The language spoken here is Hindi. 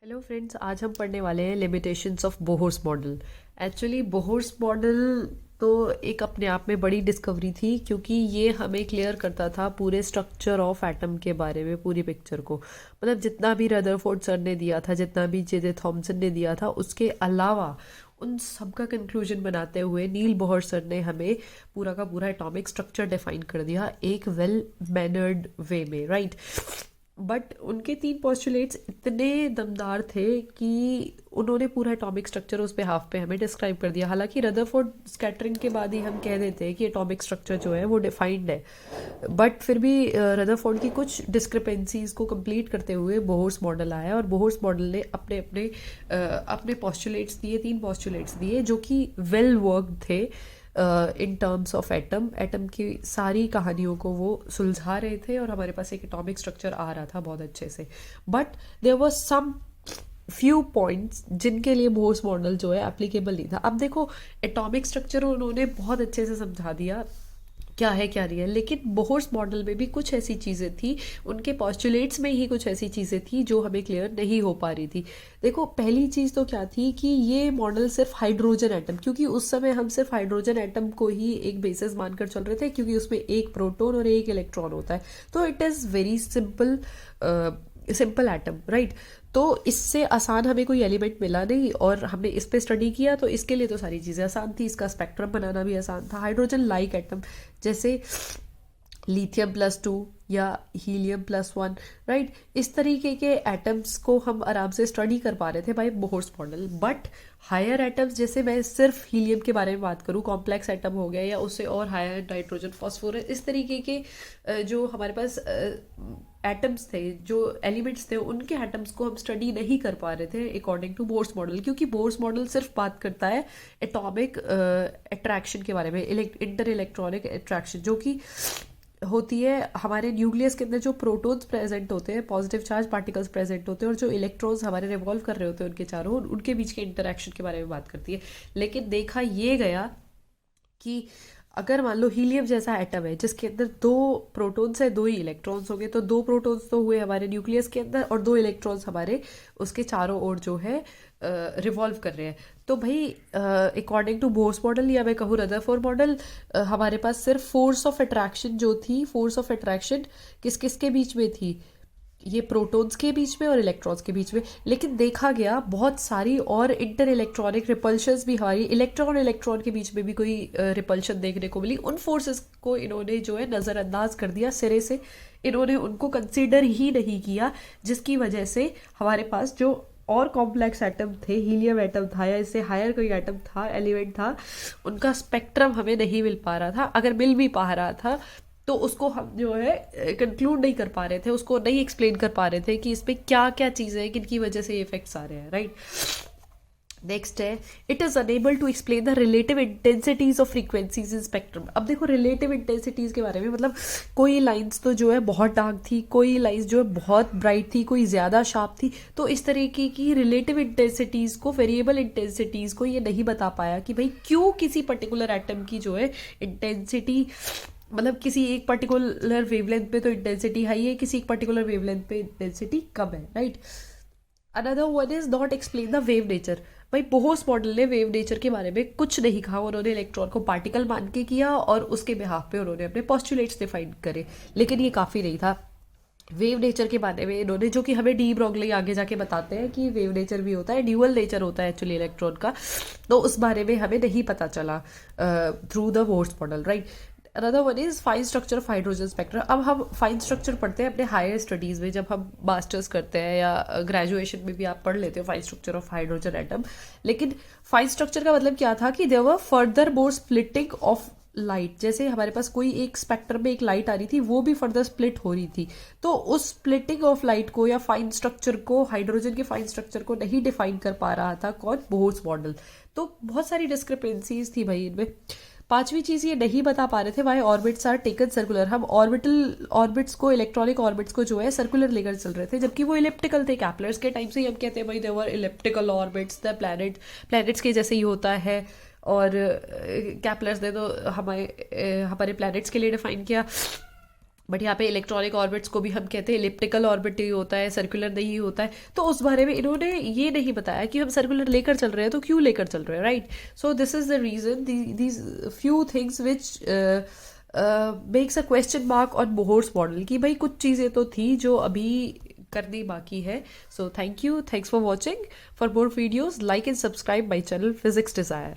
हेलो फ्रेंड्स, आज हम पढ़ने वाले हैं limitations of Bohr's model. Actually Bohr's model तो एक अपने आप में बड़ी डिस्कवरी थी, क्योंकि ये हमें क्लियर करता था पूरे स्ट्रक्चर ऑफ एटम के बारे में, पूरी पिक्चर को। मतलब जितना भी रदरफोर्ड सर ने दिया था, जितना भी जे थॉमसन ने दिया था, उसके अलावा उन सब का कंक्लूजन बनाते हुए नील बोहर सर ने हमें पूरा का पूरा एटॉमिक स्ट्रक्चर डिफाइन कर दिया एक वेल मैनर्ड वे में, राइट। बट उनके तीन पॉस्टुलेट्स इतने दमदार थे कि उन्होंने पूरा एटॉमिक स्ट्रक्चर उस बिहाफ पे हमें डिस्क्राइब कर दिया। हालांकि रदरफोर्ड स्कैटरिंग के बाद ही हम कह देते हैं कि एटॉमिक स्ट्रक्चर जो है वो डिफाइंड है, बट फिर भी रदरफोर्ड की कुछ डिस्क्रिपेंसीज को कंप्लीट करते हुए बोहर्स मॉडल आया, और बोहर्स मॉडल ने अपने अपने अपने पॉस्टुलेट्स दिए, तीन पॉस्टुलेट्स दिए जो कि वेल वर्कड थे इन टर्म्स ऑफ एटम की सारी कहानियों को वो सुलझा रहे थे, और हमारे पास एक एटॉमिक स्ट्रक्चर आ रहा था बहुत अच्छे से। But there was some few points जिनके लिए बोहर्स मॉडल जो है एप्लीकेबल नहीं था। अब देखो, एटॉमिक स्ट्रक्चर उन्होंने बहुत अच्छे से समझा दिया क्या है क्या नहीं है, लेकिन बोहर्स मॉडल में भी कुछ ऐसी चीज़ें थी, उनके पॉस्टुलेट्स में ही कुछ ऐसी चीज़ें थी जो हमें क्लियर नहीं हो पा रही थी। देखो, पहली चीज़ तो क्या थी कि ये मॉडल सिर्फ हाइड्रोजन एटम, क्योंकि उस समय हम सिर्फ हाइड्रोजन एटम को ही एक बेसिस मानकर चल रहे थे, क्योंकि उसमें एक प्रोटॉन और एक इलेक्ट्रॉन होता है, तो it is very simple, simple atom, right. तो इससे आसान हमें कोई एलिमेंट मिला नहीं, और हमने इस पे स्टडी किया तो इसके लिए तो सारी चीज़ें आसान थी, इसका स्पेक्ट्रम बनाना भी आसान था। हाइड्रोजन लाइक एटम जैसे लिथियम+2 या हीलियम+1, राइट, इस तरीके के एटम्स को हम आराम से स्टडी कर पा रहे थे by Bohr's model. But higher atoms, जैसे मैं सिर्फ हीलियम के बारे में बात करूँ, कॉम्प्लेक्स एटम हो गया, या उससे और हायर नाइट्रोजन, फॉस्फोरस, इस तरीके के जो हमारे पास एटम्स थे, जो एलिमेंट्स थे, उनके एटम्स को हम स्टडी नहीं कर पा रहे थे अकॉर्डिंग टू बोर्स मॉडल, क्योंकि बोर्स मॉडल सिर्फ बात करता है एटॉमिक अट्रैक्शन के बारे में, इंटर इलेक्ट्रॉनिक अट्रैक्शन, जो कि होती है हमारे न्यूक्लियस के अंदर। जो प्रोटॉन्स प्रेजेंट होते हैं, पॉजिटिव चार्ज पार्टिकल्स प्रेजेंट होते हैं, और जो इलेक्ट्रॉन्स हमारे रिवॉल्व कर रहे होते हैं उनके चारों, उनके बीच के इंटरेक्शन के बारे में बात करती है। लेकिन देखा ये गया कि अगर मान लो हीलियम जैसा एटम है जिसके अंदर दो प्रोटॉन्स है, दो ही इलेक्ट्रॉन्स हो गए, तो दो प्रोटॉन्स तो हुए हमारे न्यूक्लियस के अंदर, और दो इलेक्ट्रॉन्स हमारे उसके चारों ओर जो है रिवॉल्व कर रहे हैं। तो भाई अकॉर्डिंग टू बोर्स मॉडल, या मैं कहूँ रदरफोर्ड मॉडल, हमारे पास सिर्फ फोर्स ऑफ अट्रैक्शन जो थी, फोर्स ऑफ अट्रैक्शन किस किस के बीच में थी, ये प्रोटॉन्स के बीच में और इलेक्ट्रॉन्स के बीच में। लेकिन देखा गया बहुत सारी और इंटर इलेक्ट्रॉनिक रिपल्शंस भी, हमारी इलेक्ट्रॉन इलेक्ट्रॉन के बीच में भी कोई रिपल्शन देखने को मिली। उन फोर्सेस को इन्होंने जो है नज़रअंदाज कर दिया सिरे से, इन्होंने उनको कंसीडर ही नहीं किया, जिसकी वजह से हमारे पास जो और कॉम्प्लेक्स एटम थे, हीलियम एटम था या इससे हायर कोई एटम था, एलिमेंट था, उनका स्पेक्ट्रम हमें नहीं मिल पा रहा था। अगर मिल भी पा रहा था तो उसको हम जो है कंक्लूड नहीं कर पा रहे थे, उसको नहीं एक्सप्लेन कर पा रहे थे कि इसमें क्या क्या चीज़ें हैं, किन की वजह से ये इफेक्ट्स आ रहे हैं, राइट। नेक्स्ट है, it is unable to explain the relative intensities of frequencies in spectrum. अब देखो, रिलेटिव इंटेंसिटीज के बारे में, मतलब कोई लाइंस तो जो है बहुत डार्क थी, कोई लाइंस जो है बहुत ब्राइट थी, कोई ज़्यादा शार्प थी, तो इस तरीके की रिलेटिव इंटेंसिटीज को, वेरिएबल इंटेंसिटीज को ये नहीं बता पाया कि भाई क्यों किसी पर्टिकुलर एटम की जो है इंटेंसिटी, मतलब किसी एक पर्टिकुलर वेवलेंथ पे तो इंटेंसिटी हाई है, किसी एक पर्टिकुलर वेवलेंथ पे इंटेंसिटी कम है, right. Another one is not explain the wave nature. भाई बोहर्स मॉडल ने वेव नेचर के बारे में कुछ नहीं कहा, उन्होंने इलेक्ट्रॉन को पार्टिकल मान के किया, और उसके बिहाफ पे उन्होंने अपने पॉस्टुलेट्स डिफाइन करे, लेकिन ये काफ़ी नहीं था। वेव नेचर के बारे में इन्होंने, जो कि हमें डी ब्रॉगली आगे जाके बताते हैं कि वेव नेचर भी होता है, ड्यूअल नेचर होता है एक्चुअली इलेक्ट्रॉन का, तो उस बारे में हमें नहीं पता चला through the Bohr's model, right. Another one is fine structure of hydrogen spectrum. अब हम फाइन स्ट्रक्चर पढ़ते हैं अपने हायर स्टडीज़ में, जब हम मास्टर्स करते हैं या ग्रेजुएशन में भी आप पढ़ लेते हो fine structure of hydrogen atom. लेकिन फाइन स्ट्रक्चर का मतलब क्या था कि there were further more splitting of light. जैसे हमारे पास कोई एक स्पेक्ट्रम में एक लाइट आ रही थी, वो भी फर्दर स्प्लिट हो रही थी, तो उस स्प्लिटिंग ऑफ लाइट को या फाइन स्ट्रक्चर को, हाइड्रोजन के फाइन स्ट्रक्चर को नहीं डिफाइन कर पा रहा था कौन, बोहर्स मॉडल। तो बहुत सारी डिस्क्रिपेंसीज थी भाई इनमें। पांचवी चीज ये नहीं बता पा रहे थे why orbits are taken circular. हम ऑर्बिटल ऑर्बिट्स को, इलेक्ट्रॉनिक ऑर्बिट्स को जो है सर्कुलर लेकर चल रहे थे, जबकि वो इलिप्टिकल थे। कैप्लर्स के टाइम से ही हम कहते हैं भाई देवर इलिप्टिकल ऑर्बिट्स, द प्लैनेट्स के जैसे ही होता है, और कैप्लर्स ने तो हमारे प्लैनेट्स के लिए डिफाइन किया। बट यहाँ पे इलेक्ट्रॉनिक ऑर्बिट्स को भी हम कहते हैं इलिप्टिकल ऑर्बिट ही होता है, सर्कुलर नहीं होता है। तो उस बारे में इन्होंने ये नहीं बताया कि हम सर्कुलर लेकर चल रहे हैं तो क्यों लेकर चल रहे हैं, right. So this is the reason, these few things which makes a question mark on Bohr's model, कि भाई कुछ चीज़ें तो थी जो अभी करनी बाकी है। So thank you, thanks for watching. For more videos like and subscribe my channel physics Dzire.